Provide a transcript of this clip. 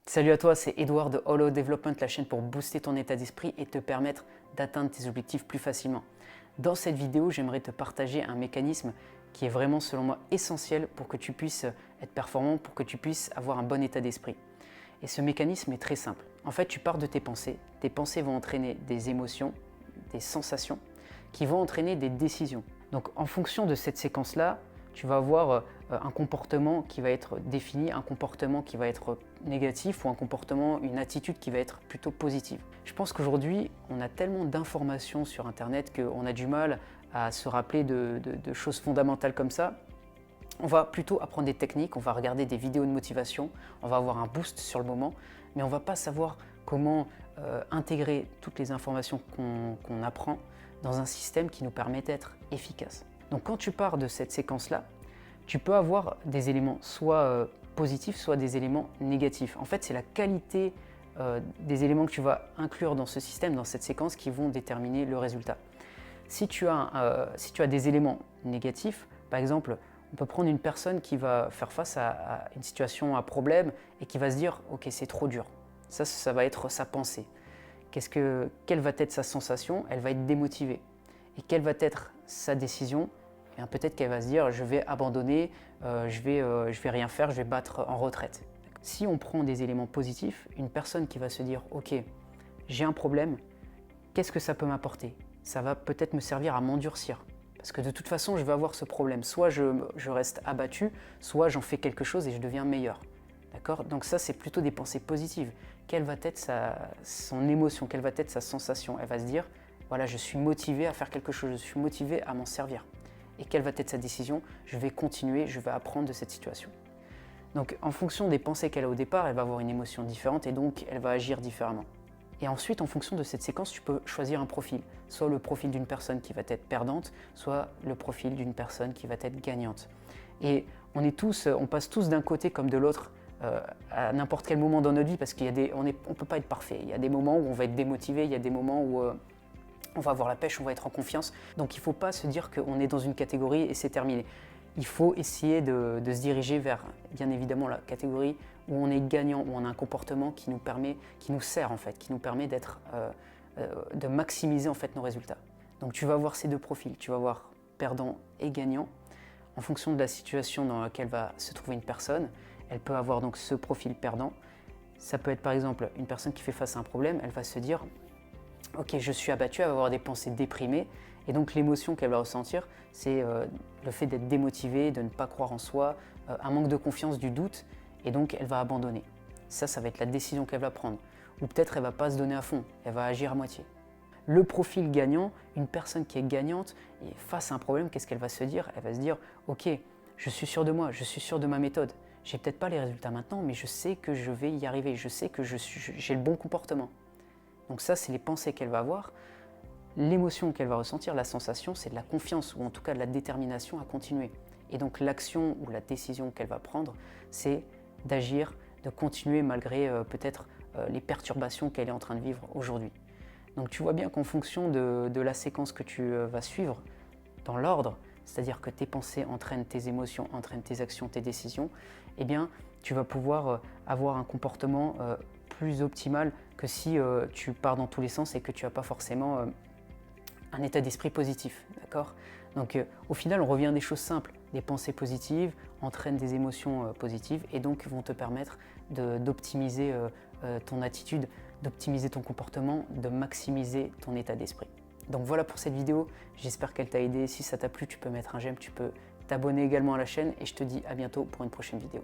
Salut à toi, c'est Edouard de Holo Development, la chaîne pour booster ton état d'esprit et te permettre d'atteindre tes objectifs plus facilement. Dans cette vidéo, j'aimerais te partager un mécanisme qui est vraiment, selon moi, essentiel pour que tu puisses être performant, pour que tu puisses avoir un bon état d'esprit. Et ce mécanisme est très simple. En fait, tu pars de tes pensées vont entraîner des émotions, des sensations, qui vont entraîner des décisions. Donc en fonction de cette séquence-là, tu vas avoir un comportement qui va être défini, un comportement qui va être négatif ou un comportement, une attitude qui va être plutôt positive. Je pense qu'aujourd'hui, on a tellement d'informations sur Internet qu'on a du mal à se rappeler de choses fondamentales comme ça. On va plutôt apprendre des techniques, on va regarder des vidéos de motivation, on va avoir un boost sur le moment, mais on ne va pas savoir comment intégrer toutes les informations qu'on apprend dans un système qui nous permet d'être efficace. Donc quand tu pars de cette séquence-là, tu peux avoir des éléments soit positifs, soit des éléments négatifs. En fait, c'est la qualité des éléments que tu vas inclure dans ce système, dans cette séquence, qui vont déterminer le résultat. Si tu as des éléments négatifs, par exemple, on peut prendre une personne qui va faire face à une situation, à un problème, et qui va se dire « Ok, c'est trop dur ». Ça va être sa pensée. Quelle va être sa sensation? Elle va être démotivée. Et quelle va être sa décision? Peut-être qu'elle va se dire « je vais abandonner, je vais rien faire, je vais battre en retraite ». Si on prend des éléments positifs, une personne qui va se dire « ok, j'ai un problème, qu'est-ce que ça peut m'apporter? Ça va peut-être me servir à m'endurcir. Parce que de toute façon, je vais avoir ce problème. Soit je reste abattu, soit j'en fais quelque chose et je deviens meilleur. » D'accord? Donc ça, c'est plutôt des pensées positives. Quelle va être son émotion? Quelle va être sa sensation? Elle va se dire « voilà, je suis motivé à faire quelque chose, je suis motivé à m'en servir. » Et quelle va être sa décision? Je vais continuer, je vais apprendre de cette situation. Donc en fonction des pensées qu'elle a au départ, elle va avoir une émotion différente et donc elle va agir différemment. Et ensuite, en fonction de cette séquence, tu peux choisir un profil. Soit le profil d'une personne qui va être perdante, soit le profil d'une personne qui va être gagnante. Et on passe tous d'un côté comme de l'autre à n'importe quel moment dans notre vie, parce qu'on ne peut pas être parfait. Il y a des moments où on va être démotivé, il y a des moments où on va avoir la pêche, on va être en confiance. Donc il ne faut pas se dire qu'on est dans une catégorie et c'est terminé. Il faut essayer de se diriger vers, bien évidemment, la catégorie où on est gagnant, où on a un comportement qui nous sert en fait, qui nous permet de maximiser en fait nos résultats. Donc tu vas avoir ces deux profils, tu vas avoir perdant et gagnant. En fonction de la situation dans laquelle va se trouver une personne, elle peut avoir donc ce profil perdant. Ça peut être par exemple une personne qui fait face à un problème, elle va se dire « Ok, je suis abattu, elle va avoir des pensées déprimées. » Et donc l'émotion qu'elle va ressentir, c'est le fait d'être démotivée, de ne pas croire en soi, un manque de confiance, du doute, et donc elle va abandonner. Ça va être la décision qu'elle va prendre. Ou peut-être elle ne va pas se donner à fond, elle va agir à moitié. Le profil gagnant, une personne qui est gagnante, et face à un problème, qu'est-ce qu'elle va se dire? Elle va se dire « Ok, je suis sûr de moi, je suis sûr de ma méthode. J'ai peut-être pas les résultats maintenant, mais je sais que je vais y arriver, je sais que j'ai le bon comportement. » Donc ça, c'est les pensées qu'elle va avoir. L'émotion qu'elle va ressentir, la sensation, c'est de la confiance ou en tout cas de la détermination à continuer. Et donc l'action ou la décision qu'elle va prendre, c'est d'agir, de continuer malgré peut-être les perturbations qu'elle est en train de vivre aujourd'hui. Donc tu vois bien qu'en fonction de la séquence que tu vas suivre dans l'ordre, c'est-à-dire que tes pensées entraînent tes émotions, entraînent tes actions, tes décisions, eh bien tu vas pouvoir avoir un comportement plus optimal que si tu pars dans tous les sens et que tu n'as pas forcément un état d'esprit positif, d'accord? Donc au final, on revient à des choses simples. Des pensées positives entraînent des émotions positives et donc vont te permettre d'optimiser ton attitude, d'optimiser ton comportement, de maximiser ton état d'esprit. Donc voilà pour cette vidéo, j'espère qu'elle t'a aidé. Si ça t'a plu, tu peux mettre un j'aime, tu peux t'abonner également à la chaîne et je te dis à bientôt pour une prochaine vidéo.